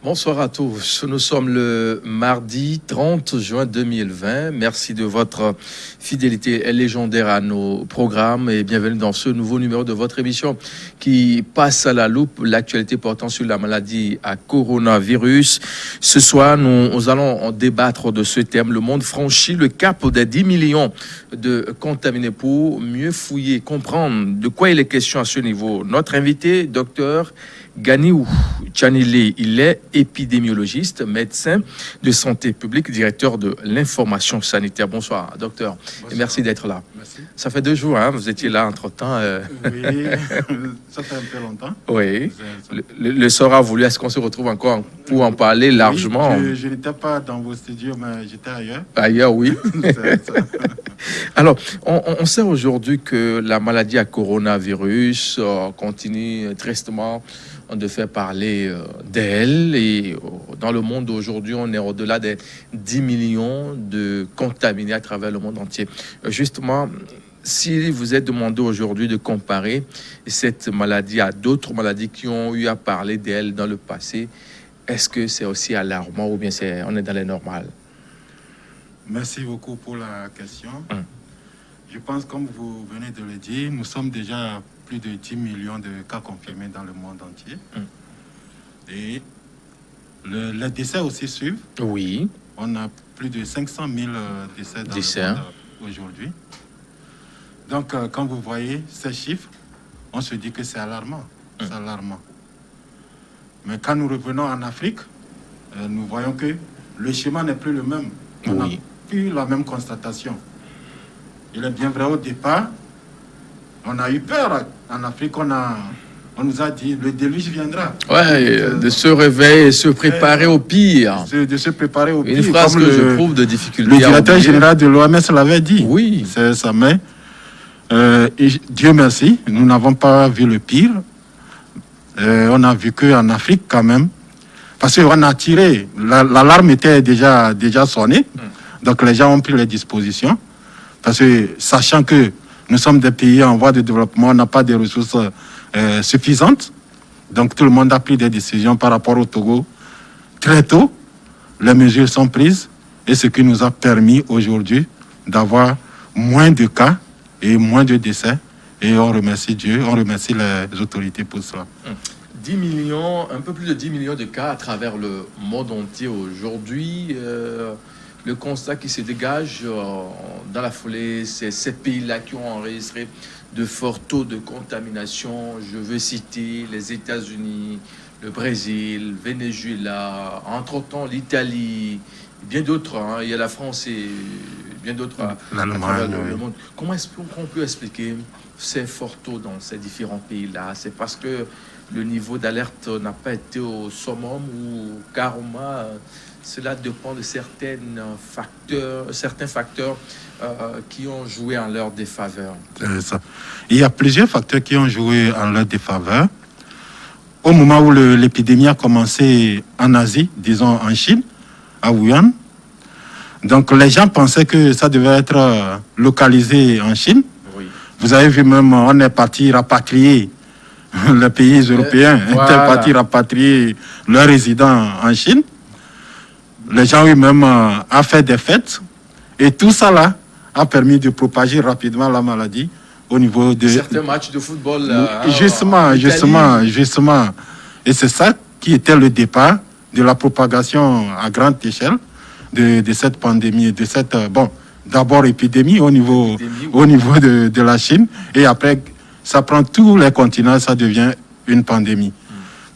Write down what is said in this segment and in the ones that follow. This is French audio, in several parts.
Bonsoir à tous. Nous sommes le mardi 30 juin 2020. Merci de votre fidélité légendaire à nos programmes et bienvenue dans ce nouveau numéro de votre émission qui passe à la loupe l'actualité portant sur la maladie à coronavirus. Ce soir, nous allons en débattre de ce thème. Le monde franchit le cap des 10 millions de contaminés pour mieux fouiller, comprendre de quoi il est question à ce niveau. Notre invité, docteur Ganiou Tchanilé, il est épidémiologiste, médecin de santé publique, directeur de l'information sanitaire. Bonsoir, docteur. Bonsoir. Et merci d'être là. Merci. Ça fait 2 jours, hein, vous étiez là entre-temps. Oui, ça fait un peu longtemps. Oui. Le sort a voulu, est-ce qu'on se retrouve encore pour en parler largement? Oui, je n'étais pas dans vos studios, mais j'étais ailleurs. Ailleurs, oui. Alors, on sait aujourd'hui que la maladie à coronavirus continue tristement de faire parler d'elle et dans le monde aujourd'hui, on est au-delà des 10 millions de contaminés à travers le monde entier. Justement, si vous êtes demandé aujourd'hui de comparer cette maladie à d'autres maladies qui ont eu à parler d'elle dans le passé, est-ce que c'est aussi alarmant ou bien on est dans les normales? Merci beaucoup pour la question. Je pense, comme vous venez de le dire, nous sommes déjà plus de 10 millions de cas confirmés dans le monde entier. Et les décès aussi suivent. Oui. On a plus de 500 000 décès dans le monde aujourd'hui. Donc, quand vous voyez ces chiffres, on se dit que c'est alarmant. C'est alarmant. Mais quand nous revenons en Afrique, nous voyons que le schéma n'est plus le même. On n'a plus la même constatation. Il est bien vrai, au départ, on a eu peur. En Afrique, on nous a dit le déluge viendra. Ouais, de se réveiller et se préparer au pire. De se préparer au pire. Une phrase que je trouve de difficulté. Le directeur général de l'OMS l'avait dit. Oui. C'est ça, mais Dieu merci, nous n'avons pas vu le pire. On a vu qu'en Afrique, quand même, parce qu'on a tiré, l'alarme était déjà sonnée, donc les gens ont pris les dispositions. Parce que, sachant que nous sommes des pays en voie de développement, on n'a pas de ressources suffisantes. Donc, tout le monde a pris des décisions par rapport au Togo. Très tôt, les mesures sont prises. Et ce qui nous a permis aujourd'hui d'avoir moins de cas et moins de décès. Et on remercie Dieu, on remercie les autorités pour cela. 10 millions, un peu plus de 10 millions de cas à travers le monde entier aujourd'hui. Le constat qui se dégage dans la foulée, c'est ces pays-là qui ont enregistré de forts taux de contamination. Je veux citer les États-Unis, le Brésil, le Venezuela, entre-temps l'Italie, bien d'autres. Hein. Il y a la France et bien d'autres à travers le monde. Comment est-ce qu'on peut expliquer ces forts taux dans ces différents pays-là? C'est parce que le niveau d'alerte n'a pas été au summum ou carrément... Cela dépend de certains facteurs qui ont joué en leur défaveur. Il y a plusieurs facteurs qui ont joué en leur défaveur. Au moment où l'épidémie a commencé en Asie, disons en Chine, à Wuhan, donc les gens pensaient que ça devait être localisé en Chine. Oui. Vous avez vu même, on est parti rapatrier les pays européens, étaient partis rapatrier leurs résidents en Chine. Les gens eux-mêmes ont fait des fêtes et tout ça là a permis de propager rapidement la maladie au niveau de... Certains matchs de football. Justement. Et c'est ça qui était le départ de la propagation à grande échelle de cette pandémie, de cette, d'abord épidémie au niveau de la Chine et après ça prend tous les continents, ça devient une pandémie.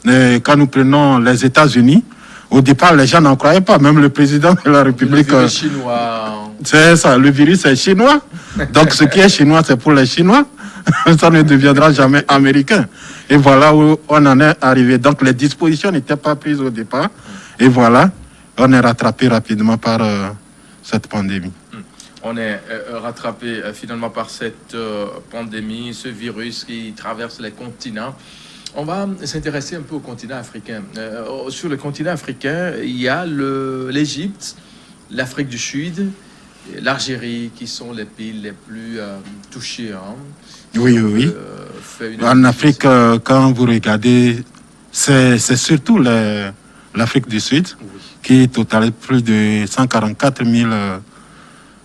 Et quand nous prenons les États-Unis, au départ, les gens n'en croyaient pas. Même le président de la République... Le virus chinois. C'est ça, le virus est chinois. Donc, ce qui est chinois, c'est pour les Chinois. Ça ne deviendra jamais américain. Et voilà où on en est arrivé. Donc, les dispositions n'étaient pas prises au départ. Et voilà, on est rattrapé rapidement par cette pandémie. On est rattrapé finalement par cette pandémie, ce virus qui traverse les continents. On va s'intéresser un peu au continent africain. Sur le continent africain, il y a l'Égypte, l'Afrique du Sud, l'Algérie, qui sont les pays les plus touchés. Hein, oui. En Afrique, quand vous regardez, c'est surtout l'Afrique du Sud, Oui. qui totalise plus de 144 000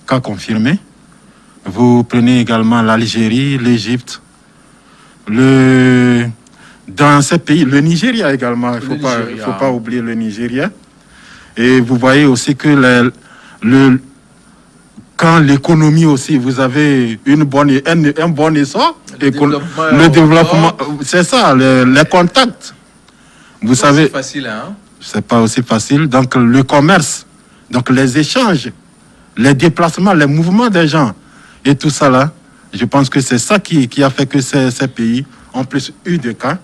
cas confirmés. Vous prenez également l'Algérie, l'Égypte, dans ces pays, le Nigeria également, il ne faut pas oublier le Nigeria. Et vous voyez aussi que quand l'économie aussi, vous avez un bon essor, le développement, c'est ça, les contacts. Vous savez, c'est facile, hein? C'est pas aussi facile. Donc le commerce, donc les échanges, les déplacements, les mouvements des gens et tout ça là, je pense que c'est ça qui a fait que ces pays ont plus eu de cas.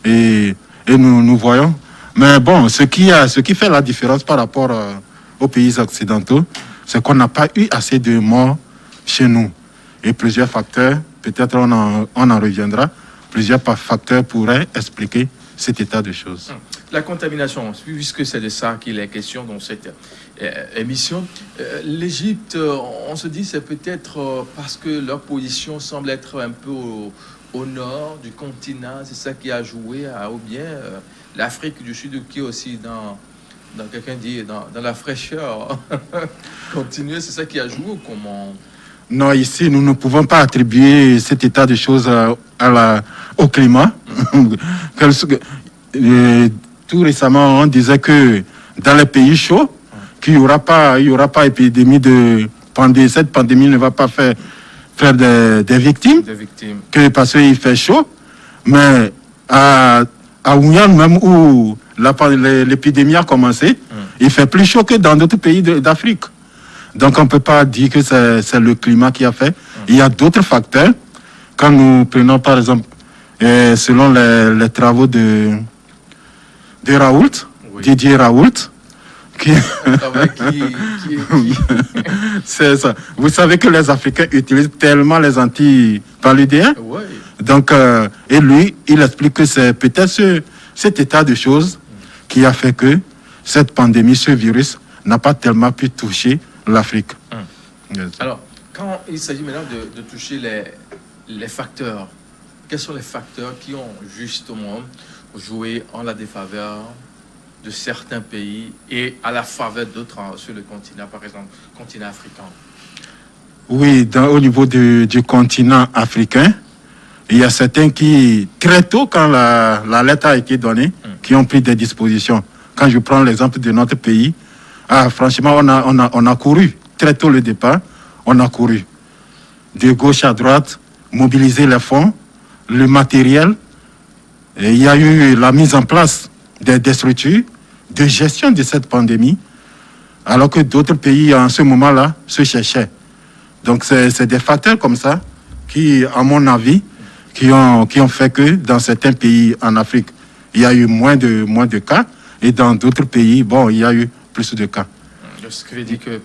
Et nous voyons. Mais bon, ce qui fait la différence par rapport aux pays occidentaux, c'est qu'on n'a pas eu assez de morts chez nous. Et plusieurs facteurs, peut-être on en reviendra, plusieurs facteurs pourraient expliquer cet état de choses. La contamination, puisque c'est de ça qu'il est question dans cette émission. L'Égypte, on se dit, c'est peut-être parce que leur position semble être un peu au nord du continent, c'est ça qui a joué, ou bien l'Afrique du Sud qui est aussi dans quelqu'un dit, dans la fraîcheur continue, c'est ça qui a joué ou comment? Non, ici, nous ne pouvons pas attribuer cet état de choses au climat. Tout récemment, on disait que dans les pays chauds, qu'il n'y aura pas épidémie de pandémie. Cette pandémie ne va pas faire des victimes. Que parce qu'il fait chaud. Mais à Wuhan, même où l'épidémie a commencé, il fait plus chaud que dans d'autres pays d'Afrique. Donc on ne peut pas dire que c'est le climat qui a fait. Il y a d'autres facteurs. Quand nous prenons par exemple, selon les travaux de Raoult, oui. Didier Raoult, c'est ça. Vous savez que les Africains utilisent tellement les antipaludéens. Oui. Donc, et lui, il explique que c'est peut-être cet état de choses qui a fait que cette pandémie, ce virus, n'a pas tellement pu toucher l'Afrique. Yes. Alors, quand il s'agit maintenant de toucher les facteurs, quels sont les facteurs qui ont justement joué en la défaveur de certains pays et à la faveur d'autres sur le continent, par exemple, continent africain? Oui, au niveau du continent africain, il y a certains qui, très tôt, quand la lettre a été donnée, qui ont pris des dispositions. Quand je prends l'exemple de notre pays, franchement, on a couru. Très tôt le départ, on a couru. De gauche à droite, mobiliser les fonds, le matériel. Et il y a eu la mise en place des structures de gestion de cette pandémie, alors que d'autres pays, en ce moment-là, se cherchaient. Donc, c'est des facteurs comme ça qui, à mon avis, qui ont fait que dans certains pays en Afrique, il y a eu moins de cas, et dans d'autres pays, bon, il y a eu plus de cas. Ce qui veut dire que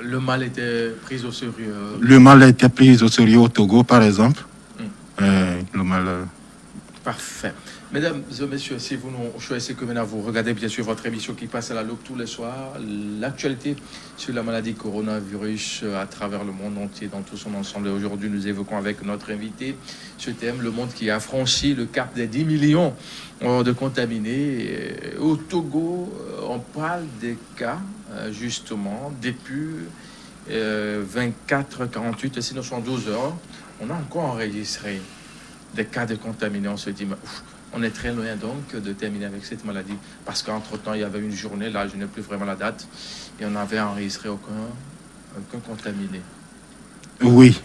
le mal était pris au sérieux. Le mal a été pris au sérieux au Togo, par exemple. Le mal... Parfait. Mesdames et messieurs, si vous nous choisissez que maintenant vous regardez bien sûr votre émission qui passe à la loupe tous les soirs, l'actualité sur la maladie coronavirus à travers le monde entier, dans tout son ensemble. Et aujourd'hui, nous évoquons avec notre invité ce thème, le monde qui a franchi le cap des 10 millions de contaminés. Au Togo, on parle des cas, justement, depuis 24-48, sinon 72 heures, on a encore enregistré des cas de contaminés. On se dit, on est très loin donc de terminer avec cette maladie. Parce qu'entre-temps, il y avait une journée, là, je n'ai plus vraiment la date, et on n'avait enregistré aucun contaminé. Oui,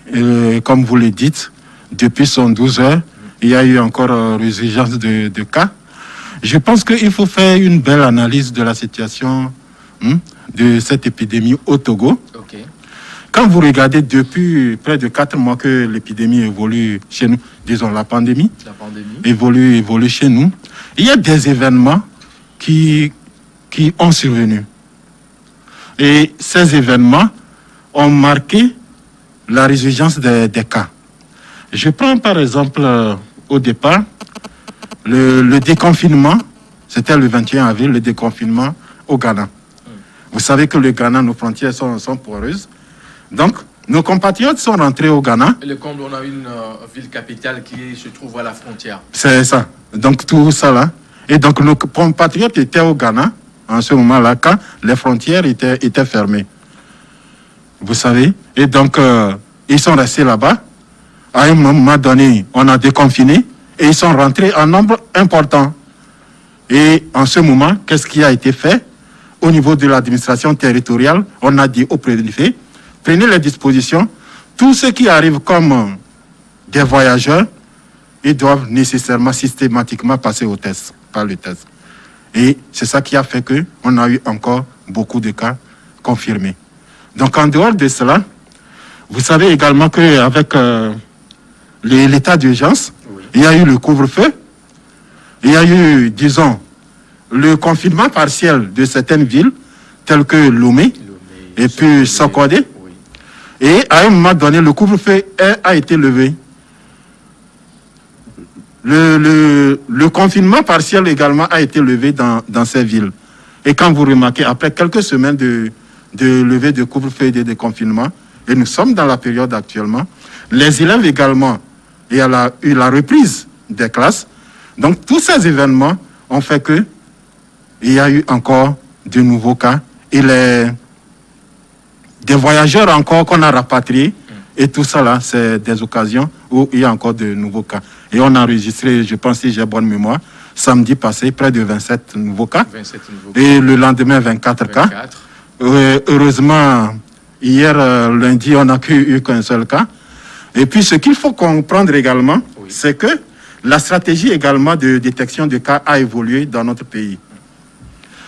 comme vous le dites, depuis 112 heures, il y a eu encore résurgence de cas. Je pense qu'il faut faire une belle analyse de la situation de cette épidémie au Togo. Okay. Quand vous regardez depuis près de 4 mois que l'épidémie évolue chez nous, disons la pandémie évolue chez nous, il y a des événements qui ont survenu. Et ces événements ont marqué la résurgence des cas. Je prends par exemple au départ le déconfinement, c'était le 21 avril, le déconfinement au Ghana. Vous savez que le Ghana, nos frontières sont poreuses. Donc, nos compatriotes sont rentrés au Ghana. Et le comble, on a une ville capitale qui se trouve à la frontière. C'est ça. Donc, tout ça là. Et donc, nos compatriotes étaient au Ghana, en ce moment-là, quand les frontières étaient fermées. Vous savez? Et donc, ils sont restés là-bas. À un moment donné, on a déconfiné et ils sont rentrés en nombre important. Et en ce moment, qu'est-ce qui a été fait? Au niveau de l'administration territoriale, on a dit au préfet, prenez les dispositions. Tous ceux qui arrivent comme des voyageurs, ils doivent nécessairement, systématiquement passer au test, par le test. Et c'est ça qui a fait qu'on a eu encore beaucoup de cas confirmés. Donc en dehors de cela, vous savez également qu'avec l'état d'urgence, il y a eu le couvre-feu, il y a eu, disons, le confinement partiel de certaines villes, telles que Lomé et puis Sokodé. Oui. Et à un moment donné, le couvre-feu a été levé. Le confinement partiel également a été levé dans ces villes. Et quand vous remarquez, après quelques semaines de levée de couvre-feu et de déconfinement, et nous sommes dans la période actuellement, les élèves également, il y a eu la reprise des classes. Donc tous ces événements ont fait que il y a eu encore de nouveaux cas et des voyageurs encore qu'on a rapatriés. Et tout ça là, c'est des occasions où il y a encore de nouveaux cas. Et on a enregistré, je pense si j'ai bonne mémoire, samedi passé, près de 27 nouveaux cas. 27 nouveaux cas. Et le lendemain, 24 cas. Heureusement, hier, lundi, on n'a eu qu'un seul cas. Et puis, ce qu'il faut comprendre également, c'est que la stratégie également de détection de cas a évolué dans notre pays.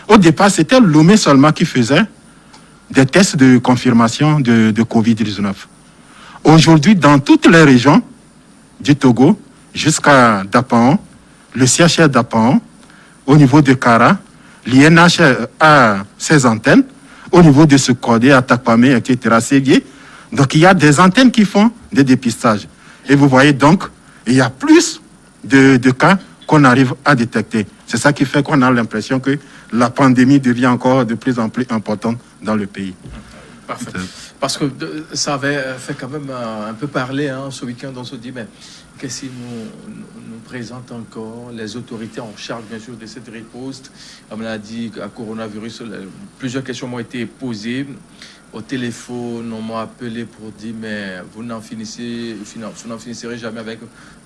Au départ, c'était Lomé seulement qui faisait des tests de confirmation de Covid-19. Aujourd'hui, dans toutes les régions du Togo, jusqu'à Dapaon, le CHR Dapaon, au niveau de Kara, l'INH a ses antennes, au niveau de Sokodé, à Takpamé, etc., Séguier. Donc, il y a des antennes qui font des dépistages. Et vous voyez donc, il y a plus de cas qu'on arrive à détecter. C'est ça qui fait qu'on a l'impression que la pandémie devient encore de plus en plus importante dans le pays. Parfait. Parce que ça avait fait quand même un peu parler ce week-end. On se dit, mais qu'est-ce qui nous présente encore les autorités en charge, bien sûr, de cette riposte? On l'a dit, à coronavirus, plusieurs questions m'ont été posées. Au téléphone, on m'a appelé pour dire, mais vous n'en finirez jamais avec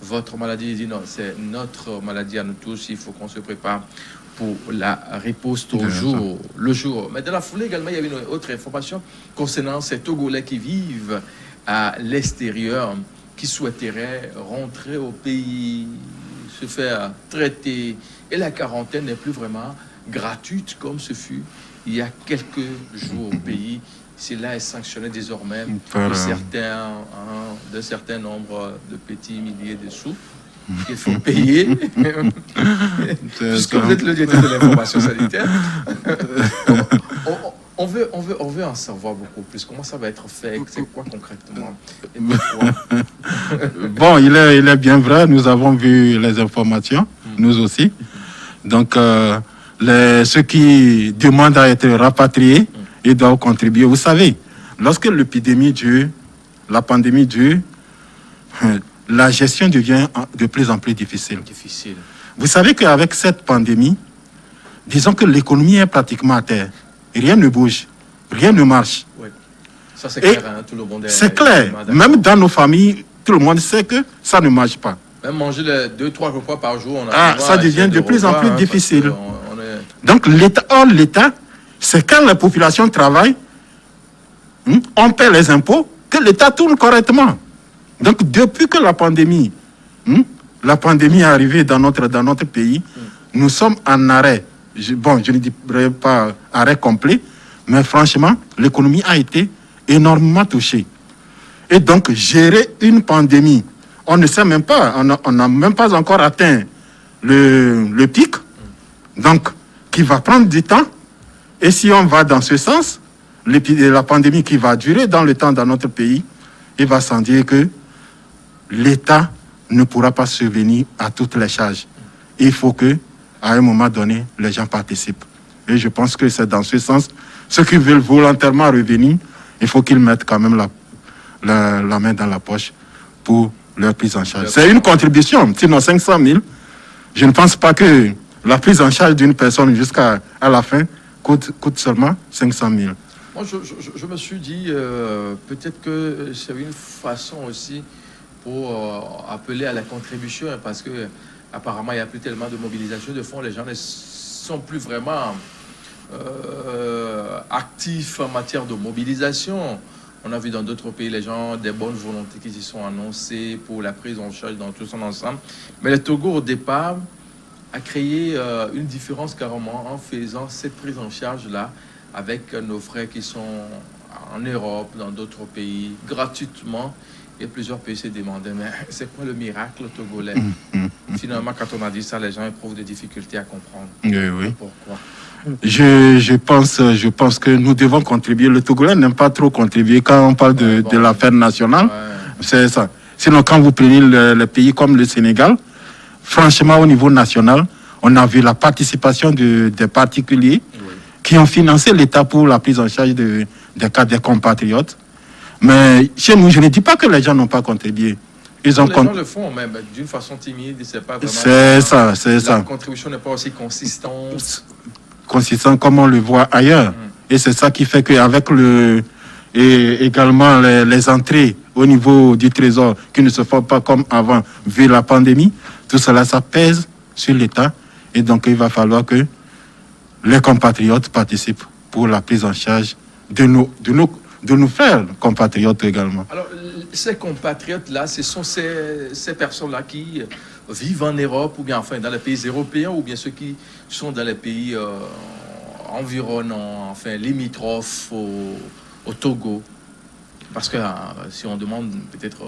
votre maladie. Il dit, non, c'est notre maladie à nous tous. Il faut qu'on se prépare pour la riposte le jour. Mais dans la foulée également, il y avait une autre information concernant ces Togolais qui vivent à l'extérieur, qui souhaiteraient rentrer au pays, se faire traiter. Et la quarantaine n'est plus vraiment gratuite comme ce fut il y a quelques jours au pays. Cela est sanctionné désormais d'un certain nombre de petits milliers de sous qu'il faut payer. Puisque vous êtes le directeur de l'information sanitaire, on veut en savoir beaucoup plus. Comment ça va être fait? C'est quoi concrètement? Bon, il est bien vrai. Nous avons vu les informations, nous aussi. Donc, ceux qui demandent à être rapatriés, ils doivent contribuer. Vous savez, lorsque l'épidémie dure, la pandémie dure, la gestion devient de plus en plus difficile. Vous savez qu'avec cette pandémie, disons que l'économie est pratiquement à terre. Rien ne bouge, rien ne marche. Oui. Ça, c'est clair, tout le monde est... C'est clair. Même dans nos familles, tout le monde sait que ça ne marche pas. Même manger 2-3 repas par jour, ça devient de plus en plus difficile. Donc, l'État, c'est quand la population travaille, on paie les impôts, que l'État tourne correctement. Donc, depuis que la pandémie est arrivée dans notre pays, nous sommes en arrêt. Je ne dirais pas arrêt complet, mais franchement, l'économie a été énormément touchée. Et donc, gérer une pandémie, on ne sait même pas, on n'a même pas encore atteint le pic, donc, qui va prendre du temps. Et si on va dans ce sens, la pandémie qui va durer dans le temps dans notre pays, il va sans dire que l'État ne pourra pas subvenir à toutes les charges. Il faut que, à un moment donné, les gens participent. Et je pense que c'est dans ce sens. Ceux qui veulent volontairement revenir, il faut qu'ils mettent quand même la main dans la poche pour leur prise en charge. C'est une contribution. Sinon, 500 000, je ne pense pas que La prise en charge d'une personne jusqu'à la fin coûte seulement 500 000. Moi, je me suis dit, peut-être que c'est une façon aussi pour appeler à la contribution, hein, parce que apparemment, il n'y a plus tellement de mobilisation de fonds. Les gens ne sont plus vraiment actifs en matière de mobilisation. On a vu dans d'autres pays les gens des bonnes volontés qui s'y sont annoncées pour la prise en charge dans tout son ensemble. Mais le Togo, au départ, a créé une différence carrément en faisant cette prise en charge-là avec nos frères qui sont en Europe, dans d'autres pays, gratuitement. Et plusieurs pays se demandaient, mais c'est quoi le miracle togolais? Finalement, quand on a dit ça, les gens éprouvent des difficultés à comprendre. Oui. Pourquoi? Je pense que nous devons contribuer. Le Togolais n'aime pas trop contribuer quand on parle de l'affaire nationale. Ouais. C'est ça. Sinon, quand vous prenez le pays comme le Sénégal, franchement, au niveau national, on a vu la participation des particuliers qui ont financé l'État pour la prise en charge des cas des compatriotes. Mais chez nous, je ne dis pas que les gens n'ont pas contribué. Les gens le font, mais d'une façon timide, c'est pas vraiment... C'est ça. La contribution n'est pas aussi consistante comme on le voit ailleurs. Et c'est ça qui fait qu'avec également les entrées au niveau du trésor qui ne se font pas comme avant, vu la pandémie, tout cela, ça pèse sur l'État. Et donc, il va falloir que les compatriotes participent pour la prise en charge de nos frères compatriotes également. Alors, ces compatriotes-là, ce sont ces personnes-là qui vivent en Europe, ou bien enfin dans les pays européens, ou bien ceux qui sont dans les pays environnants, enfin limitrophes au Togo. Parce que si on demande peut-être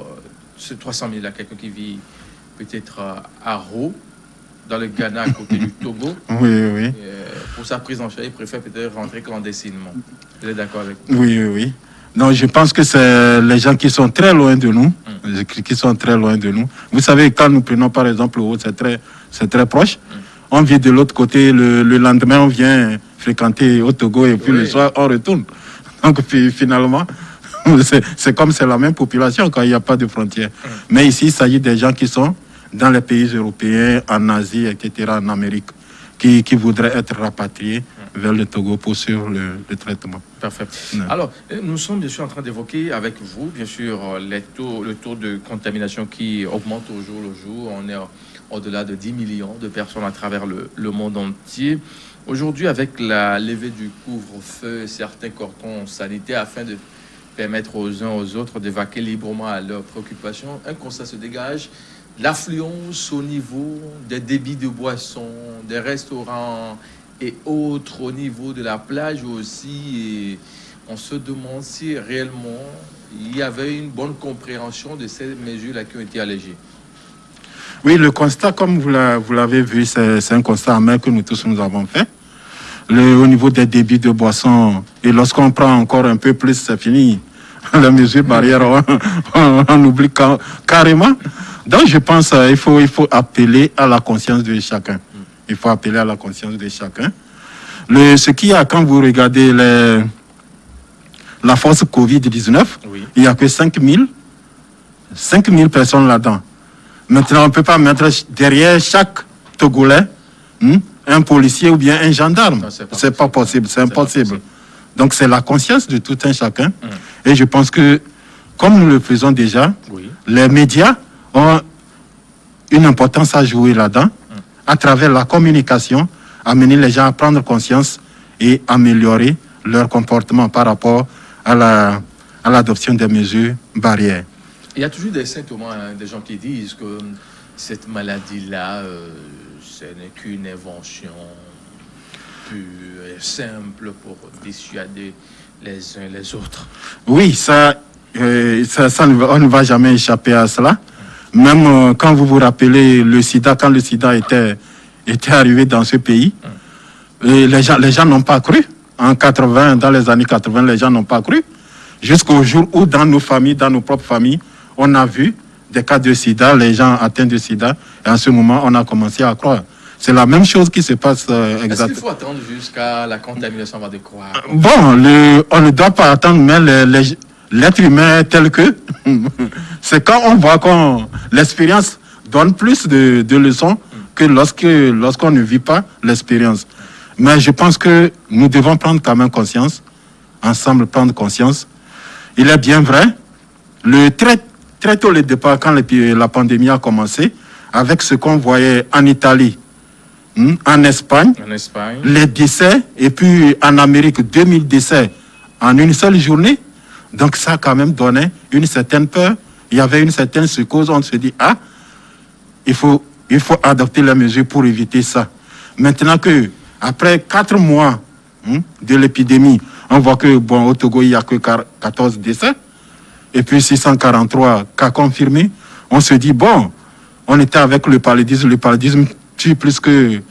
300 000 à quelqu'un qui vit peut-être à Ro, dans le Ghana, à côté du Togo. Oui. Pour sa prise en charge, il préfère peut-être rentrer clandestinement. Vous êtes d'accord avec moi? Oui. Non, je pense que c'est les gens qui sont très loin de nous, Vous savez, quand nous prenons par exemple l'eau, c'est très proche. On vient de l'autre côté, le lendemain, on vient fréquenter au Togo et puis le soir, on retourne. Donc finalement, c'est comme c'est la même population quand il n'y a pas de frontières. Mais ici, il s'agit des gens qui sont dans les pays européens, en Asie, etc., en Amérique, qui voudraient être rapatriés vers le Togo pour suivre le traitement. Parfait. Ouais. Alors, nous sommes bien sûr en train d'évoquer avec vous, bien sûr, le taux de contamination qui augmente au jour le jour. On est au-delà de 10 millions de personnes à travers le monde entier. Aujourd'hui, avec la levée du couvre-feu, certains cordons sanitaires, afin de permettre aux uns aux autres de vaquer librement à leurs préoccupations, un constat se dégage. L'affluence au niveau des débits de boissons, des restaurants et autres au niveau de la plage aussi. Et on se demande si réellement il y avait une bonne compréhension de ces mesures-là qui ont été allégées. Oui, le constat, comme vous l'avez vu, c'est un constat amer que nous tous nous avons fait. Au niveau des débits de boissons, et lorsqu'on prend encore un peu plus, c'est fini. Les mesures barrières, on oublie carrément. Donc, je pense qu'il faut appeler à la conscience de chacun. Il faut appeler à la conscience de chacun. Ce qu'il y a, quand vous regardez la force Covid-19, il n'y a que 5 000 personnes là-dedans. Maintenant, on ne peut pas mettre derrière chaque Togolais un policier ou bien un gendarme. C'est pas possible, c'est impossible. Donc, c'est la conscience de tout un chacun. Et je pense que, comme nous le faisons déjà, les médias ont une importance à jouer là-dedans, à travers la communication, amener les gens à prendre conscience et améliorer leur comportement par rapport à l'adoption des mesures barrières. Il y a toujours des symptômes, des gens qui disent que cette maladie-là, ce n'est qu'une invention pure et simple pour dissuader les uns les autres. Oui, on ne va jamais échapper à cela. Même quand vous vous rappelez le sida, quand le sida était arrivé dans ce pays, les gens n'ont pas cru. Dans les années 80, les gens n'ont pas cru. Jusqu'au jour où, dans nos familles, dans nos propres familles, on a vu des cas de sida, les gens atteints de sida. Et en ce moment, on a commencé à croire. C'est la même chose qui se passe exactement. Est-ce qu'il faut attendre jusqu'à la contamination avant de croire? Bon, on ne doit pas attendre, mais l'être humain tel que, c'est quand on voit que l'expérience donne plus de leçons que lorsqu'on ne vit pas l'expérience. Mais je pense que nous devons prendre quand même conscience, ensemble prendre conscience. Il est bien vrai, très tôt le départ, quand la pandémie a commencé, avec ce qu'on voyait en Italie, en Espagne, les décès, et puis en Amérique, 2000 décès en une seule journée. Donc ça a quand même donné une certaine peur. Il y avait une certaine psychose. On se dit, il faut adopter les mesures pour éviter ça. Maintenant que, après 4 mois de l'épidémie, on voit que, au Togo, il n'y a que 14 décès, et puis 643 cas confirmés. On se dit, on était avec le paludisme. Le paludisme tue plus que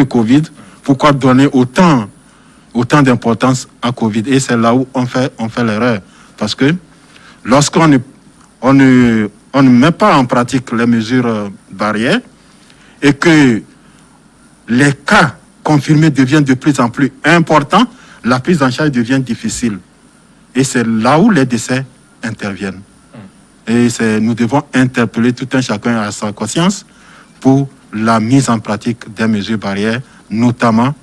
Covid. Pourquoi donner autant d'importance à Covid? Et c'est là où on fait l'erreur. Parce que lorsqu'on ne met pas en pratique les mesures barrières et que les cas confirmés deviennent de plus en plus importants, la prise en charge devient difficile. Et c'est là où les décès interviennent. Et nous devons interpeller tout un chacun à sa conscience pour la mise en pratique des mesures barrières, notamment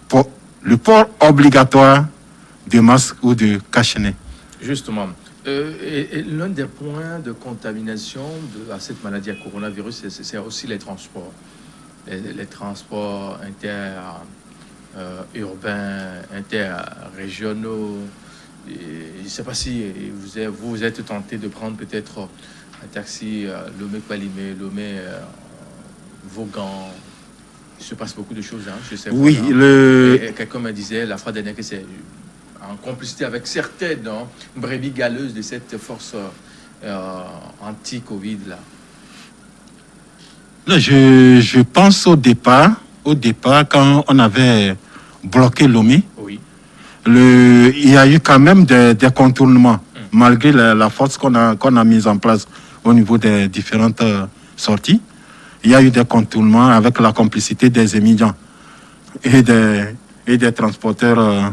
pour le port obligatoire de masques ou de cache-nez. Justement. Et l'un des points de contamination à cette maladie à coronavirus, c'est aussi les transports. Les transports urbains, interrégionaux. Je ne sais pas si vous êtes tenté de prendre peut-être un taxi Lomé-Qualimé, Vaughan. Il se passe beaucoup de choses. Je sais oui, quelqu'un me disait la fois dernière que c'est en complicité avec certaines brebis galeuses de cette force anti-Covid là. Je pense au départ, quand on avait bloqué Lomé, oui. Il y a eu quand même des contournements, malgré la force qu'on a mise en place au niveau des différentes sorties. Il y a eu des contournements avec la complicité des émigrants et des transporteurs,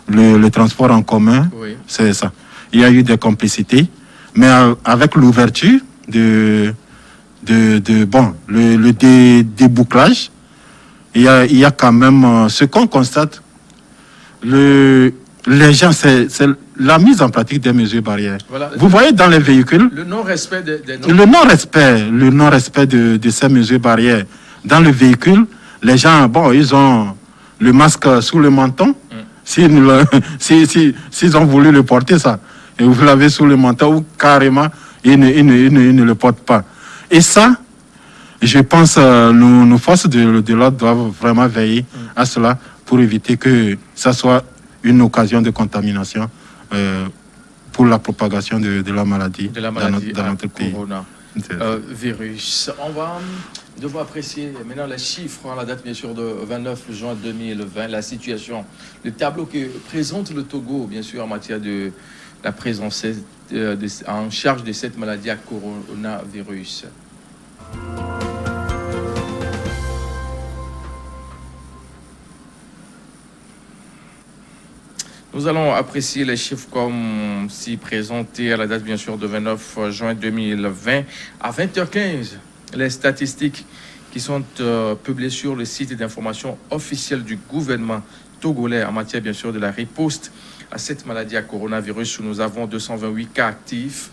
le transport en commun, oui. C'est ça. Il y a eu des complicités, mais avec l'ouverture le débouclage, il y a quand même ce qu'on constate. Les gens, c'est la mise en pratique des mesures barrières. Voilà. Vous voyez dans les véhicules le non-respect le non-respect de ces mesures barrières. Dans le véhicule, les gens, ils ont le masque sous le menton. S'ils ont voulu le porter, ça, et vous l'avez sous le menton, ou carrément, ils ne le portent pas. Et ça, je pense nos forces de l'ordre doivent vraiment veiller à cela pour éviter que ça soit une occasion de contamination pour la propagation de la maladie dans notre pays. Virus. On va devoir apprécier maintenant les chiffres à la date bien sûr de 29 juin 2020, la situation, le tableau que présente le Togo bien sûr en matière de la présence en charge de cette maladie à coronavirus. Nous allons apprécier les chiffres comme si présentés à la date bien sûr de 29 juin 2020 à 20h15. Les statistiques qui sont publiées sur le site d'information officiel du gouvernement togolais en matière bien sûr de la riposte à cette maladie à coronavirus. Nous avons 228 cas actifs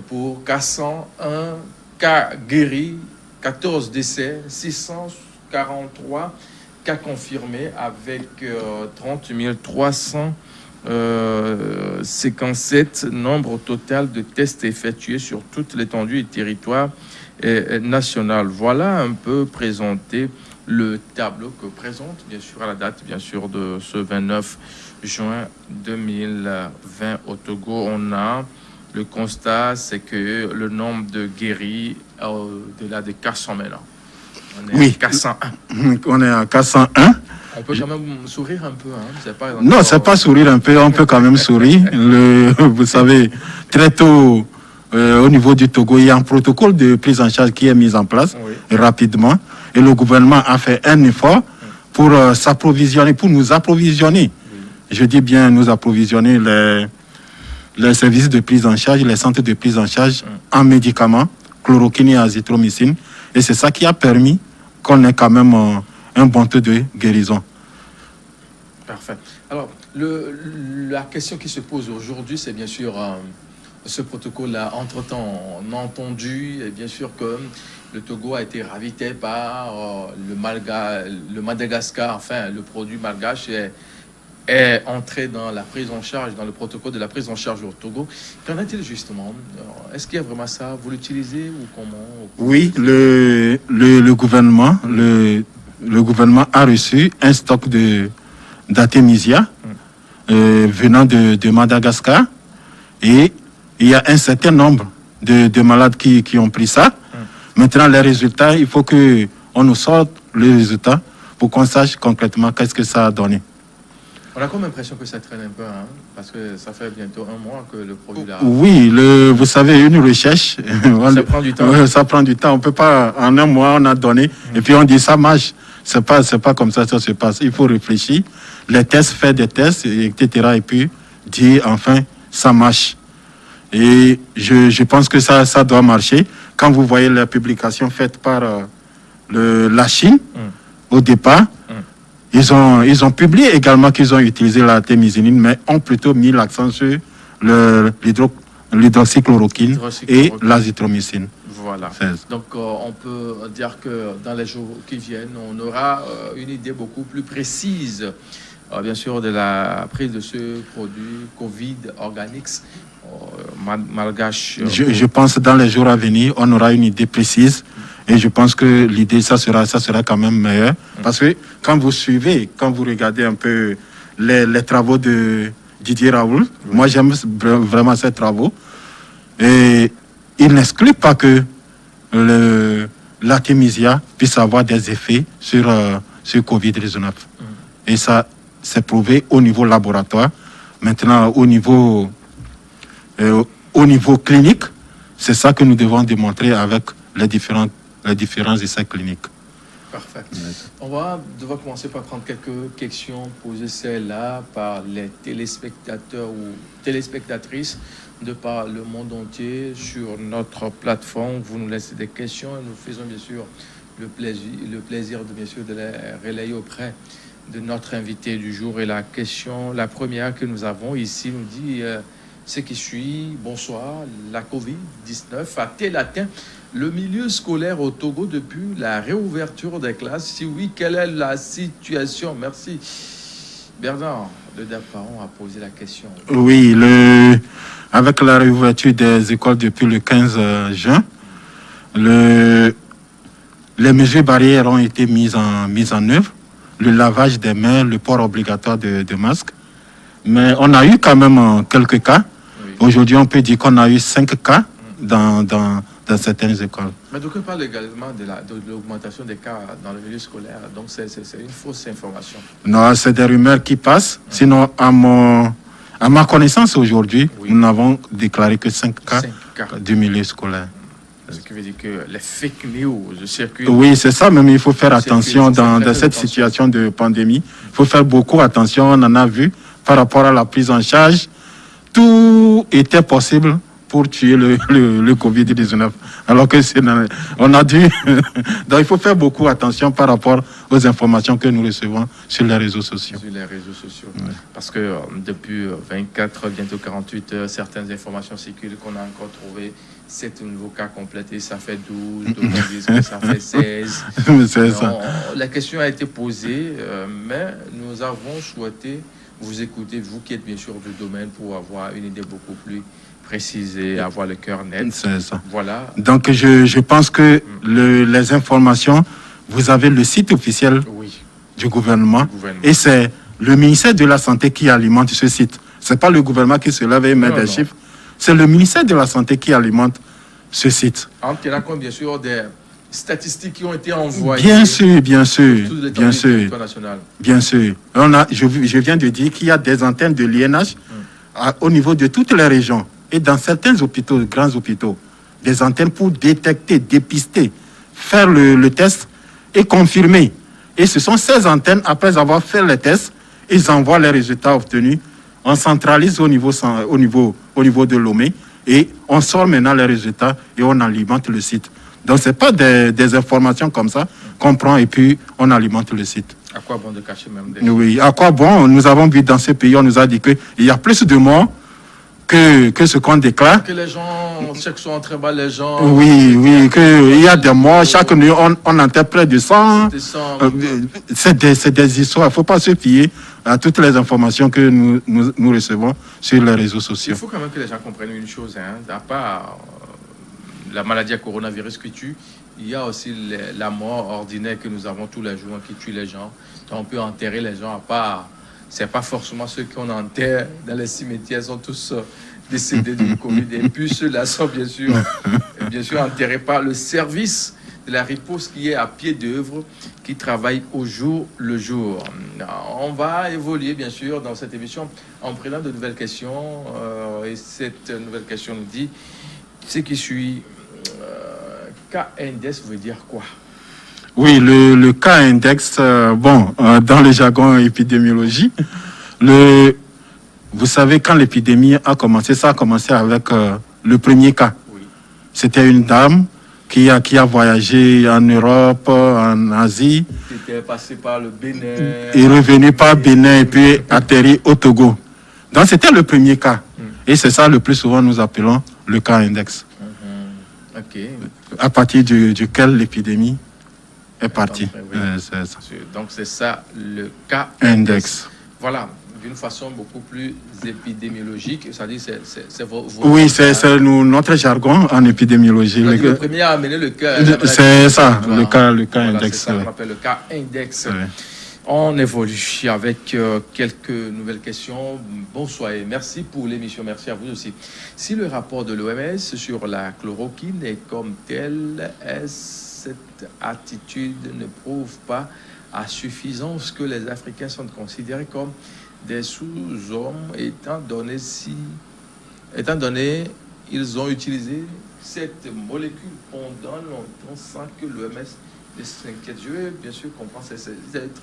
pour 401 cas guéris, 14 décès, 643 cas confirmés avec 30 357 nombre total de tests effectués sur toute l'étendue du territoire national. Voilà un peu présenté le tableau que présente bien sûr à la date bien sûr de ce 29 juin 2020 au Togo. On a le constat, c'est que le nombre de guéris au-delà de 400 maintenant. On est à 401. On est à 401. On peut quand même sourire un peu. Non, c'est pas sourire un peu, on peut quand même sourire. Vous savez, très tôt, au niveau du Togo, il y a un protocole de prise en charge qui est mis en place rapidement. Et le gouvernement a fait un effort pour s'approvisionner, pour nous approvisionner. Je dis bien nous approvisionner les services de prise en charge, les centres de prise en charge en médicaments, chloroquine et azithromycine. Et c'est ça qui a permis qu'on ait quand même un bon taux de guérison. Parfait. Alors, la question qui se pose aujourd'hui, c'est bien sûr ce protocole-là. Entre-temps, on a entendu, et bien sûr, que le Togo a été ravité par le Madagascar, enfin, le produit malgache est entré dans la prise en charge, dans le protocole de la prise en charge au Togo. Qu'en est-il justement? Est-ce qu'il y a vraiment ça? Vous l'utilisez ou comment? Oui, le gouvernement, le gouvernement a reçu un stock d'artémisia venant de Madagascar, et il y a un certain nombre de malades qui ont pris ça. Maintenant, les résultats, il faut qu'on nous sorte les résultats pour qu'on sache concrètement qu'est-ce que ça a donné. On a comme l'impression que ça traîne un peu, hein, parce que ça fait bientôt un mois que le produit là. Oui, vous savez, une recherche, ça prend du temps. Ça prend du temps. On peut pas, en un mois, on a donné, et puis on dit ça marche. C'est pas comme ça se passe. Il faut réfléchir, les tests, faire des tests, etc. Et puis dire enfin, ça marche. Et je pense que ça doit marcher. Quand vous voyez la publication faite par la Chine, au départ, ils ont publié également qu'ils ont utilisé la témisinine, mais ont plutôt mis l'accent sur l'hydroxychloroquine et l'azithromycine. Voilà. Donc, on peut dire que dans les jours qui viennent, on aura une idée beaucoup plus précise, bien sûr, de la prise de ce produit Covid Organics malgache. Je pense que dans les jours à venir, on aura une idée précise. Et je pense que l'idée, ça sera quand même meilleur. Parce que quand vous regardez un peu les travaux de Didier Raoult, moi j'aime vraiment ces travaux. Et il n'exclut pas que l'artémisia puisse avoir des effets sur Covid-19. Et ça, c'est prouvé au niveau laboratoire. Maintenant, au niveau clinique, c'est ça que nous devons démontrer avec les différents essais cliniques. Parfait. On va devoir commencer par prendre quelques questions posées celles-là par les téléspectateurs ou téléspectatrices de par le monde entier sur notre plateforme. Vous nous laissez des questions et nous faisons bien sûr le plaisir de les relayer auprès de notre invité du jour. Et la première que nous avons ici nous dit ce qui suit. Bonsoir, la Covid-19 a-t-elle atteint le milieu scolaire au Togo depuis la réouverture des classes? Si oui, quelle est la situation? Merci. Bernard de Daparon a posé la question. Oui, avec la réouverture des écoles depuis le 15 juin, les mesures barrières ont été mises en œuvre. Le lavage des mains, le port obligatoire de masques. Mais on a eu quand même quelques cas. Oui. Aujourd'hui, on peut dire qu'on a eu 5 cas dans certaines écoles. Mais donc on parle également de l'augmentation des cas dans le milieu scolaire. Donc c'est une fausse information. Non, c'est des rumeurs qui passent. Sinon, à ma connaissance aujourd'hui, nous n'avons déclaré que 5 cas du milieu scolaire. Ce qui veut dire que les fake news circulent. Oui, c'est ça, même il faut faire attention dans cette situation de pandémie. Il faut faire beaucoup attention, on en a vu par rapport à la prise en charge. Tout était possible pour tuer le Covid-19. Alors que on a dû... Donc il faut faire beaucoup attention par rapport aux informations que nous recevons sur les réseaux sociaux. Sur les réseaux sociaux. Ouais. Parce que depuis 24, bientôt 48 heures, certaines informations circulent qu'on a encore trouvé 7 nouveaux cas complétés, ça fait 12, d'autres disent que ça fait 16. La question a été posée, mais nous avons souhaité vous écouter, vous qui êtes bien sûr du domaine, pour avoir une idée beaucoup plus précise et avoir le cœur net. C'est ça. Voilà. Donc je pense que les informations, vous avez le site officiel du gouvernement, et c'est le ministère de la Santé qui alimente ce site. Ce n'est pas le gouvernement qui se lève et met des chiffres. C'est le ministère de la Santé qui alimente ce site. En tenant compte, bien sûr, des statistiques qui ont été envoyées. Bien sûr. Je viens de dire qu'il y a des antennes de l'INH au niveau de toutes les régions et dans certains hôpitaux, grands hôpitaux, des antennes pour détecter, dépister, faire le test et confirmer. Et ce sont ces antennes, après avoir fait les tests, ils envoient les résultats obtenus. On centralise au niveau de Lomé et on sort maintenant les résultats et on alimente le site. Donc, ce n'est pas des informations comme ça. qu'on prend et puis on alimente le site. À quoi bon de cacher même des... Oui, à quoi bon? Nous avons vu dans ces pays, on nous a dit qu'il y a plus de morts que ce qu'on déclare. Que les gens, chaque soir, très bas, les gens... Oui, qu'il y a des morts. Chaque nuit, on enterre près de 100. C'est des histoires. Il ne faut pas se fier à toutes les informations que nous recevons sur les réseaux sociaux. Il faut quand même que les gens comprennent une chose. À part la maladie à coronavirus qui tue, il y a aussi la mort ordinaire que nous avons tous les jours qui tue les gens. Donc on peut enterrer les gens à part... C'est pas forcément ceux qu'on enterre dans les cimetières sont tous décédés du Covid. Et puis ceux-là sont bien sûr enterrés par le service de la riposte qui est à pied d'œuvre, qui travaille au jour le jour. On va évoluer bien sûr dans cette émission en prenant de nouvelles questions. Et cette nouvelle question nous dit ce qui suit. K-index veut dire quoi? Oui, le cas index, dans le jargon épidémiologie, vous savez, quand l'épidémie a commencé, ça a commencé avec le premier cas. Oui. C'était une dame qui a voyagé en Europe, en Asie. Qui était passée par le Bénin. Et revenue par Bénin et puis atterri au Togo. Donc c'était le premier cas. Et c'est ça le plus souvent nous appelons le cas index. Okay. À partir duquel l'épidémie est parti. Oui. C'est ça. Donc c'est ça le cas index. Voilà, d'une façon beaucoup plus épidémiologique, c'est-à-dire c'est oui, c'est notre jargon en épidémiologie. Le premier à amener le cas. C'est ça, le cas voilà, index. C'est ça qu'on appelle le cas index. Oui. On évolue avec quelques nouvelles questions. Bonsoir et merci pour l'émission. Merci à vous aussi. Si le rapport de l'OMS sur la chloroquine est comme tel, cette attitude ne prouve pas à suffisance que les Africains sont considérés comme des sous-hommes, étant donné ils ont utilisé cette molécule pendant longtemps sans que l'OMS ne s'inquiète. Je veux bien sûr comprendre, c'est être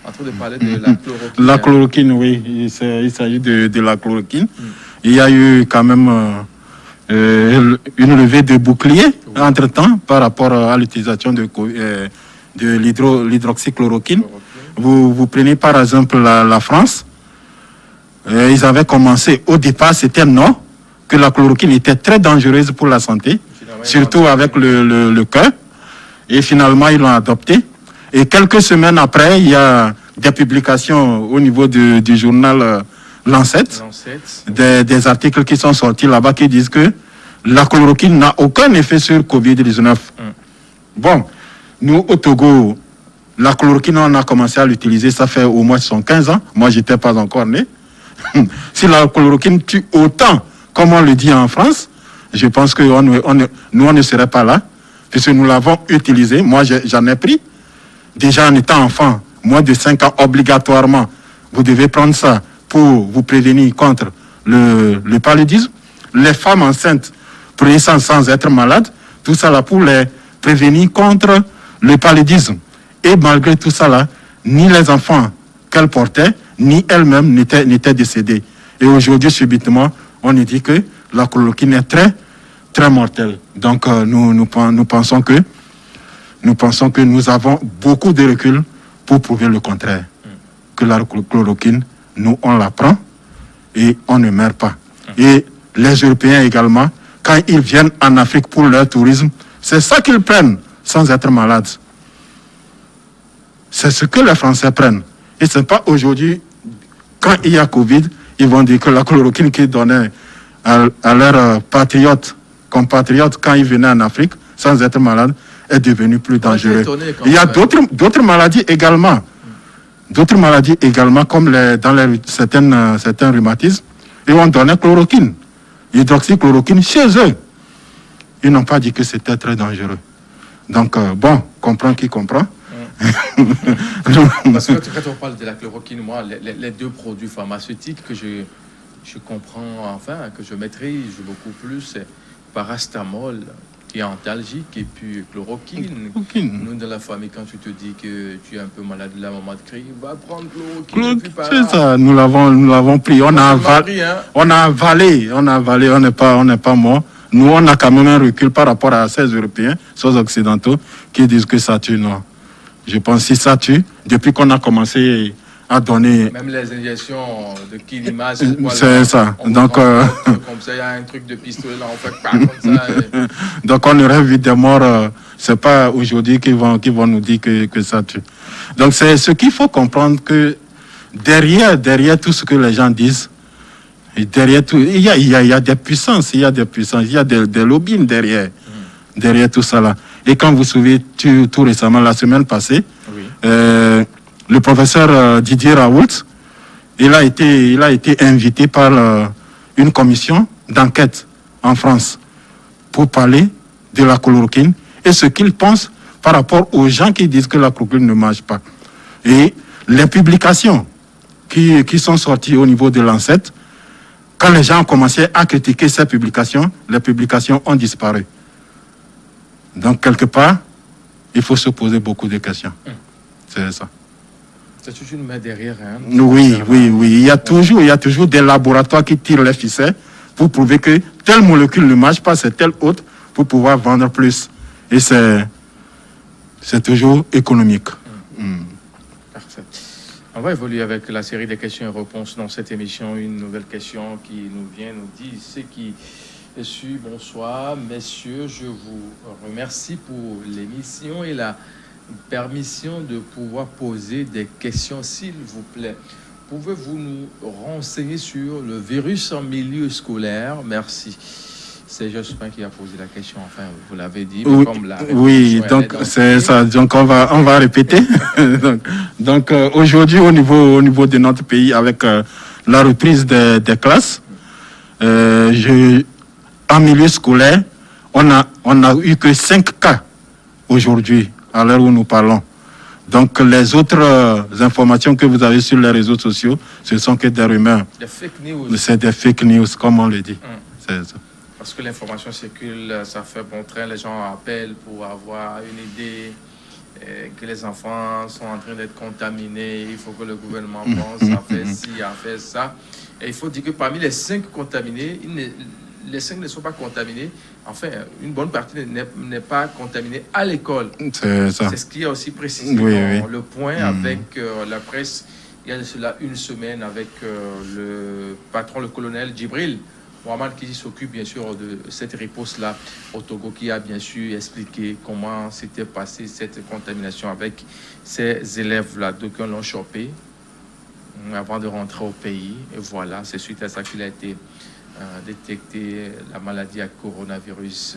en train de parler de la chloroquine. La chloroquine, oui, il s'agit de la chloroquine. Il y a eu quand même une levée de bouclier entre-temps par rapport à l'utilisation de l'hydroxychloroquine. Vous prenez par exemple la France. Ils avaient commencé, au départ, c'était non, que la chloroquine était très dangereuse pour la santé, surtout avec le cœur. Et finalement, ils l'ont adopté. Et quelques semaines après, il y a des publications au niveau du journal Lancet, des articles qui sont sortis là-bas qui disent que la chloroquine n'a aucun effet sur Covid-19. Bon, nous, au Togo, la chloroquine, on a commencé à l'utiliser, ça fait au moins 15 ans. Moi, je n'étais pas encore né. Si la chloroquine tue autant, comme on le dit en France, je pense que nous, on ne serait pas là, puisque nous l'avons utilisé. Moi, j'en ai pris. Déjà en étant enfant, moins de 5 ans, obligatoirement, vous devez prendre ça pour vous prévenir contre le paludisme. Les femmes enceintes, prenez ça sans être malades. Tout ça là pour les prévenir contre le paludisme. Et malgré tout ça là, ni les enfants qu'elle portait, ni elle-même n'étaient décédés. Et aujourd'hui, subitement, on nous dit que la chloroquine est très, très mortelle. Donc, nous pensons que nous avons beaucoup de recul pour prouver le contraire. Que la chloroquine, nous, on la prend et on ne meurt pas. Et les Européens également, quand ils viennent en Afrique pour leur tourisme, c'est ça qu'ils prennent sans être malades. C'est ce que les Français prennent. Et ce n'est pas aujourd'hui, quand il y a Covid, ils vont dire que la chloroquine qu'ils donnaient à leurs compatriotes quand ils venaient en Afrique sans être malades est devenue plus dangereuse. Il y a d'autres maladies également. D'autres maladies également, comme certains rhumatismes, et on donnait chloroquine, hydroxychloroquine chez eux. Ils n'ont pas dit que c'était très dangereux. Donc, comprend qui comprend. Parce que quand on parle de la chloroquine, moi, les deux produits pharmaceutiques que je comprends, enfin, que je maîtrise beaucoup plus, c'est paracétamol, qui est antalgique, et puis chloroquine. Nous, dans la famille, quand tu te dis que tu es un peu malade, la maman te crie, va prendre chloroquine. C'est ça, nous l'avons pris, on a avalé, on n'est pas mort. Nous, on a quand même un recul par rapport à ces Européens, ces Occidentaux, qui disent que ça tue. Non. Je pense que si ça tue, depuis qu'on a commencé à donner... Même les injections de Kinima, c'est ça. Donc, comme ça, il y a un truc de pistolet là, on fait pas comme ça. Donc, on aurait vu des morts. C'est pas aujourd'hui qu'ils vont nous dire que ça tue. Donc, c'est ce qu'il faut comprendre, que derrière tout ce que les gens disent, et derrière tout, il y a des puissances, il y a des lobbies derrière tout ça là. Et quand vous vous souvenez, tout récemment, la semaine passée, Oui. Le professeur Didier Raoult, il a été invité par une commission d'enquête en France pour parler de la chloroquine et ce qu'il pense par rapport aux gens qui disent que la chloroquine ne marche pas. Et les publications qui sont sorties au niveau de l'ANSET, quand les gens ont commencé à critiquer ces publications, les publications ont disparu. Donc, quelque part, il faut se poser beaucoup de questions. C'est ça. C'est toute une main derrière. Hein. Oui. Il y a toujours des laboratoires qui tirent les ficelles pour prouver que telle molécule ne marche pas, c'est telle autre, pour pouvoir vendre plus. Et c'est toujours économique. Parfait. On va évoluer avec la série des questions et réponses dans cette émission. Une nouvelle question qui nous vient, nous dit ce qui est su. Bonsoir, messieurs. Je vous remercie pour l'émission et la permission de pouvoir poser des questions, s'il vous plaît. Pouvez-vous nous renseigner sur le virus en milieu scolaire? Merci. C'est Jospin qui a posé la question. Enfin, vous l'avez dit. Mais Oui, comme la oui, donc c'est ça. Donc on va répéter. donc aujourd'hui au niveau de notre pays, avec la reprise des classes, en milieu scolaire, on a eu que 5 cas aujourd'hui à l'heure où nous parlons. Donc les autres informations que vous avez sur les réseaux sociaux, ce sont que des rumeurs. Des fake news. C'est des fake news, comme on le dit. C'est ça. Parce que l'information circule, ça fait bon train, les gens appellent pour avoir une idée que les enfants sont en train d'être contaminés, il faut que le gouvernement pense à faire ci, à faire ça. Et il faut dire que parmi les 5 contaminés, les 5 ne sont pas contaminés. Enfin, une bonne partie n'est pas contaminée à l'école. C'est ça. C'est ce qui est aussi précisé Oui, dans oui. le point avec la presse. Il y a de cela une semaine avec le patron, le colonel Djibril Mohamed, qui s'occupe bien sûr de cette riposte-là au Togo, qui a bien sûr expliqué comment s'était passée cette contamination avec ces élèves-là. D'aucuns l'ont chopé avant de rentrer au pays. Et voilà, c'est suite à ça qu'il a été détecté la maladie à coronavirus.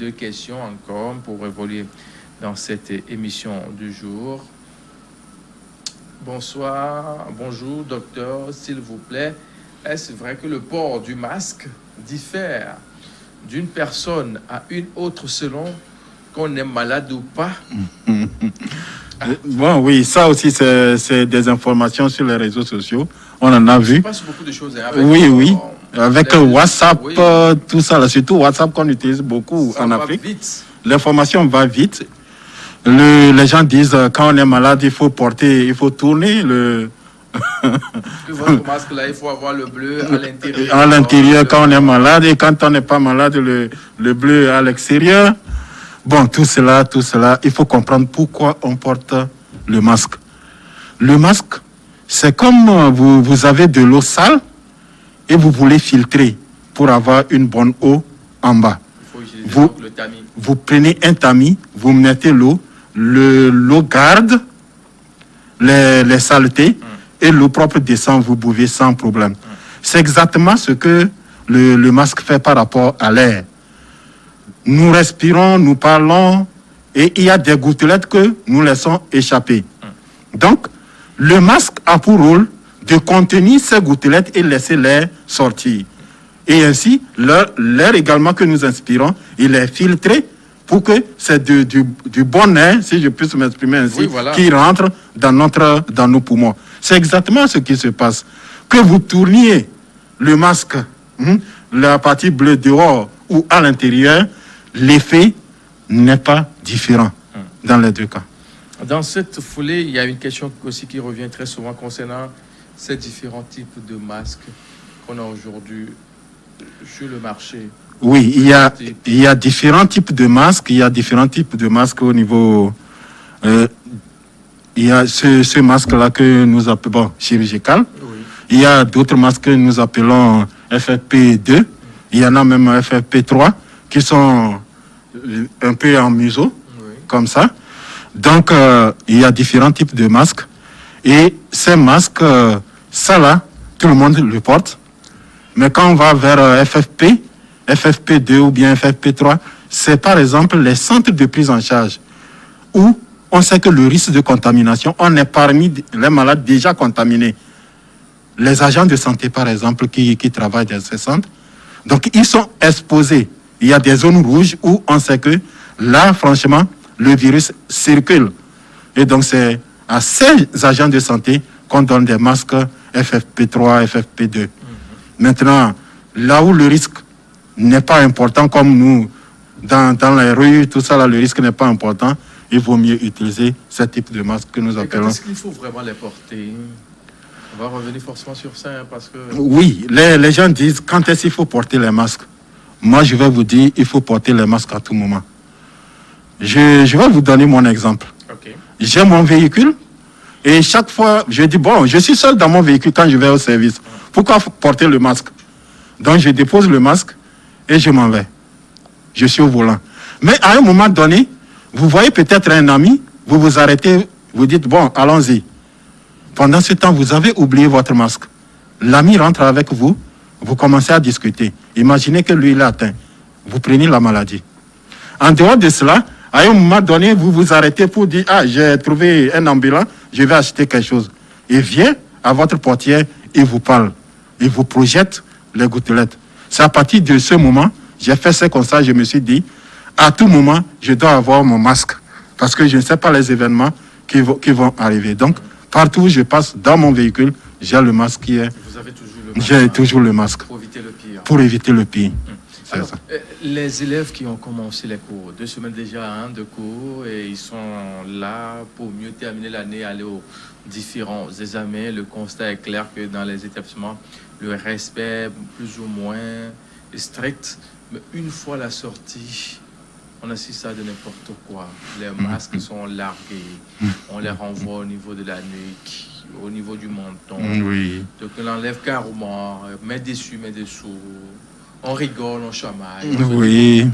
Deux questions encore pour évoluer dans cette émission du jour. Bonsoir, bonjour docteur, s'il vous plaît. Est-ce vrai que le port du masque diffère d'une personne à une autre selon qu'on est malade ou pas? Bon, oui, ça aussi, c'est des informations sur les réseaux sociaux. On en a vu. Il passe beaucoup de choses. Hein, avec, oui. Avec WhatsApp, oui. Tout ça, là, surtout WhatsApp qu'on utilise beaucoup Ça en va Afrique. vite. L'information va vite. Les gens disent quand on est malade, il faut tourner le. Que votre masque là, il faut avoir le bleu à l'intérieur. À l'intérieur quand on est malade, et quand on n'est pas malade, le bleu à l'extérieur. Bon, tout cela, il faut comprendre pourquoi on porte le masque. Le masque, c'est comme vous avez de l'eau sale et vous voulez filtrer pour avoir une bonne eau en bas. Il faut utiliser donc le tamis. Vous prenez un tamis, vous mettez l'eau, l'eau garde les saletés et l'eau propre descend, vous buvez sans problème. C'est exactement ce que le masque fait par rapport à l'air. Nous respirons, nous parlons, et il y a des gouttelettes que nous laissons échapper. Donc, le masque a pour rôle de contenir ces gouttelettes et laisser l'air sortir. Et ainsi, l'air également que nous inspirons, il est filtré pour que c'est du bon air, si je peux m'exprimer ainsi, oui, voilà, qui rentre dans nos poumons. C'est exactement ce qui se passe. Que vous tourniez le masque, la partie bleue dehors ou à l'intérieur, l'effet n'est pas différent dans les deux cas. Dans cette foulée, il y a une question aussi qui revient très souvent concernant ces différents types de masques qu'on a aujourd'hui sur le marché. Oui, il y a différents types de masques. Il y a différents types de masques au niveau... il y a ce masque-là que nous appelons chirurgical. Oui. Il y a d'autres masques que nous appelons FFP2. Il y en a même FFP3 qui sont un peu en museau, comme ça. Donc, il y a différents types de masques. Et ces masques, ça là, tout le monde le porte. Mais quand on va vers FFP, FFP2 ou bien FFP3, c'est par exemple les centres de prise en charge où on sait que le risque de contamination, on est parmi les malades déjà contaminés. Les agents de santé, par exemple, qui travaillent dans ces centres, donc ils sont exposés. Il y a des zones rouges où on sait que là, franchement, le virus circule. Et donc c'est à ces agents de santé qu'on donne des masques FFP3, FFP2. Maintenant, là où le risque n'est pas important, comme nous, dans les rues, tout ça, là, le risque n'est pas important, il vaut mieux utiliser ce type de masque que nous appelons. Est-ce qu'il faut vraiment les porter? On va revenir forcément sur ça, hein, parce que... Oui, les gens disent, quand est-ce qu'il faut porter les masques? Moi, je vais vous dire, il faut porter les masques à tout moment. Je vais vous donner mon exemple. Okay. J'ai mon véhicule, et chaque fois, je dis, bon, je suis seul dans mon véhicule quand je vais au service. Pourquoi porter le masque? Donc, je dépose le masque et je m'en vais. Je suis au volant. Mais à un moment donné, vous voyez peut-être un ami, vous vous arrêtez, vous dites, bon, allons-y. Pendant ce temps, vous avez oublié votre masque. L'ami rentre avec vous, vous commencez à discuter. Imaginez que lui, il est atteint. Vous prenez la maladie. En dehors de cela, à un moment donné, vous vous arrêtez pour dire, ah, j'ai trouvé un ambulant, je vais acheter quelque chose. Il vient à votre portière, il vous parle. Il vous projette les gouttelettes. C'est à partir de ce moment, j'ai fait ce constat, je me suis dit, à tout moment, je dois avoir mon masque. Parce que je ne sais pas les événements qui vont arriver. Donc, partout où je passe dans mon véhicule, j'ai le masque qui est... Vous avez toujours le masque. J'ai toujours le masque. Pour éviter le pire. Pour éviter le pire. Alors, les élèves qui ont commencé les cours, 2 semaines déjà de cours, et ils sont là pour mieux terminer l'année, aller aux différents examens. Le constat est clair que dans les établissements, le respect plus ou moins est strict. Mais une fois la sortie, on assiste à de n'importe quoi. Les masques sont largués, on les renvoie au niveau de la nuque, au niveau du menton. Oui. Donc on l'enlève carrément, met dessus, met dessous. On rigole, on chamaille. Oui,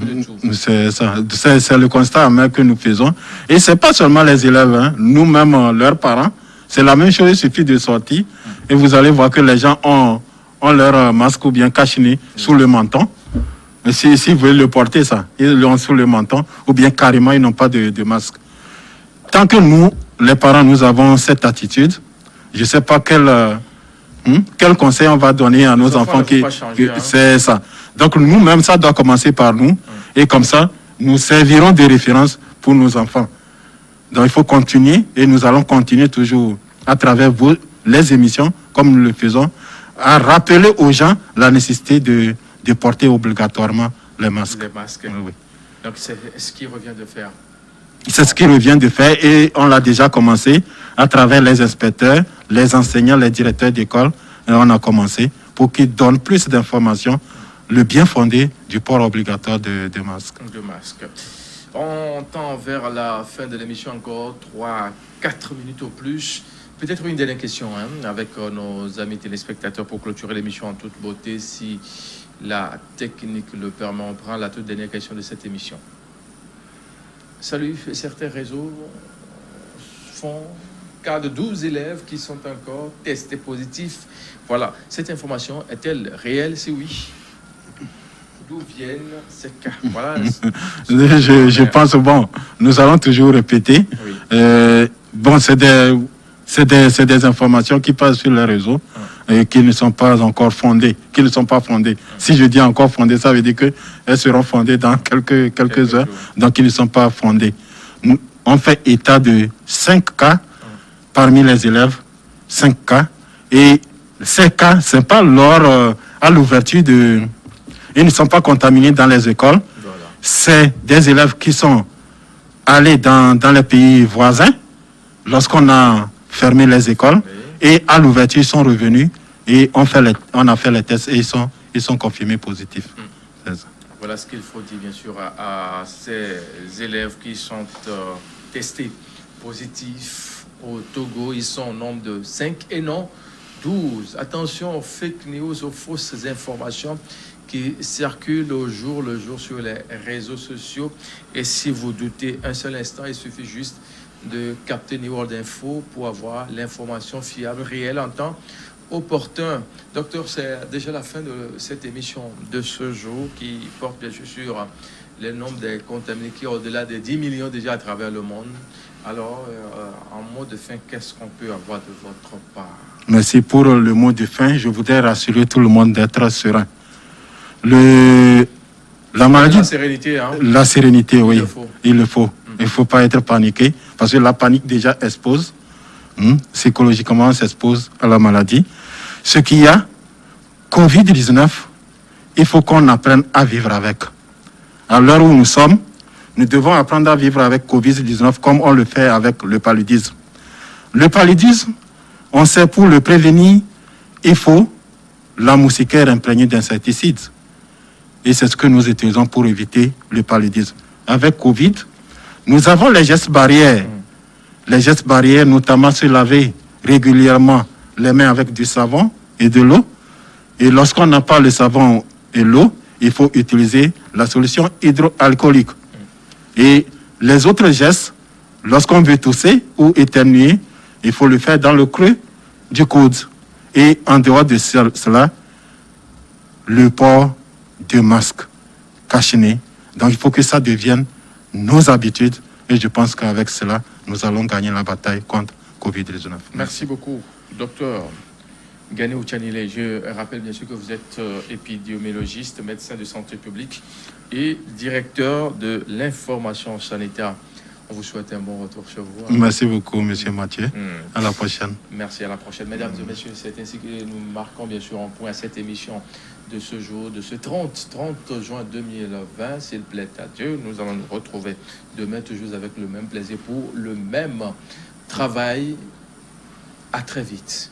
c'est ça. C'est le constat même que nous faisons. Et c'est pas seulement les élèves, hein. Nous-mêmes, leurs parents, c'est la même chose. Il suffit de sortir et vous allez voir que les gens ont leur masque ou bien cache-nez sous le menton. Si vous voulez le porter, ça, ils l'ont sous le menton ou bien carrément, ils n'ont pas de masque. Tant que nous, les parents, nous avons cette attitude, je ne sais pas quel conseil on va donner à nos enfants c'est ça. Donc nous-mêmes, ça doit commencer par nous. Et comme ça, nous servirons de référence pour nos enfants. Donc il faut continuer et nous allons continuer toujours à travers les émissions, comme nous le faisons, à rappeler aux gens la nécessité de porter obligatoirement les masques. Les masques. Oui. Donc c'est ce qu'il revient de faire. C'est ce qu'il revient de faire et on l'a déjà commencé à travers les inspecteurs, les enseignants, les directeurs d'école. Et on a commencé pour qu'ils donnent plus d'informations, le bien fondé du port obligatoire de masques. De masques. On tend vers la fin de l'émission, encore 3-4 minutes au plus. Peut-être une dernière question avec nos amis téléspectateurs pour clôturer l'émission en toute beauté. Si la technique le permet, on prend la toute dernière question de cette émission. Salut, certains réseaux font cas de 12 élèves qui sont encore testés positifs. Voilà, cette information est-elle réelle? Si oui, d'où viennent ces cas? Voilà. Je pense, bon, nous allons toujours répéter. Oui. Bon, c'est des informations qui passent sur les réseaux et qui ne sont pas encore fondées, qui ne sont pas fondées. Si je dis encore fondées, ça veut dire qu'elles seront fondées dans quelques heures, donc ils ne sont pas fondées. On fait état de 5 cas parmi les élèves, 5 cas, et ces cas, ce n'est pas lors à l'ouverture de... Ils ne sont pas contaminés dans les écoles. Voilà. C'est des élèves qui sont allés dans les pays voisins lorsqu'on a fermé les écoles. Oui. Et à l'ouverture, ils sont revenus et on a fait les tests et ils sont confirmés positifs. C'est Voilà ce qu'il faut dire, bien sûr, à ces élèves qui sont testés positifs au Togo. Ils sont au nombre de 5 et non 12. Attention aux fake news, aux fausses informations qui circulent au jour le jour sur les réseaux sociaux. Et si vous doutez un seul instant, il suffit juste de capter New World Info pour avoir l'information fiable, réelle en temps opportun. Docteur, c'est déjà la fin de cette émission de ce jour qui porte bien sûr sur le nombre des contaminés qui est au-delà de 10 millions déjà à travers le monde. Alors, en mot de fin, qu'est-ce qu'on peut avoir de votre part? Merci pour le mot de fin. Je voudrais rassurer tout le monde d'être serein. La maladie... La sérénité, hein? La sérénité, oui. Il le faut. Il ne faut pas être paniqué parce que la panique déjà expose. Psychologiquement, on s'expose à la maladie. Ce qu'il y a, Covid-19, il faut qu'on apprenne à vivre avec. À l'heure où nous sommes, nous devons apprendre à vivre avec Covid-19 comme on le fait avec le paludisme. Le paludisme, on sait pour le prévenir, il faut la moustiquaire imprégnée d'insecticides. Et c'est ce que nous utilisons pour éviter le paludisme. Avec Covid, nous avons les gestes barrières. Les gestes barrières, notamment se laver régulièrement les mains avec du savon et de l'eau. Et lorsqu'on n'a pas le savon et l'eau, il faut utiliser la solution hydroalcoolique. Et les autres gestes, lorsqu'on veut tousser ou éternuer, il faut le faire dans le creux du coude. Et en dehors de cela, le port de masque cache-nez. Donc il faut que ça devienne nos habitudes. Et je pense qu'avec cela, nous allons gagner la bataille contre Covid-19. Merci beaucoup, docteur Gani Ouchanile. Je rappelle bien sûr que vous êtes épidémiologiste, médecin de santé publique et directeur de l'information sanitaire. On vous souhaite un bon retour sur vous. Merci beaucoup, monsieur Mathieu. À la prochaine. Merci, à la prochaine. Mesdames et messieurs, c'est ainsi que nous marquons bien sûr en point cette émission de ce jour, de ce 30 juin 2020. S'il plaît à Dieu, nous allons nous retrouver demain, toujours avec le même plaisir pour le même travail. À très vite.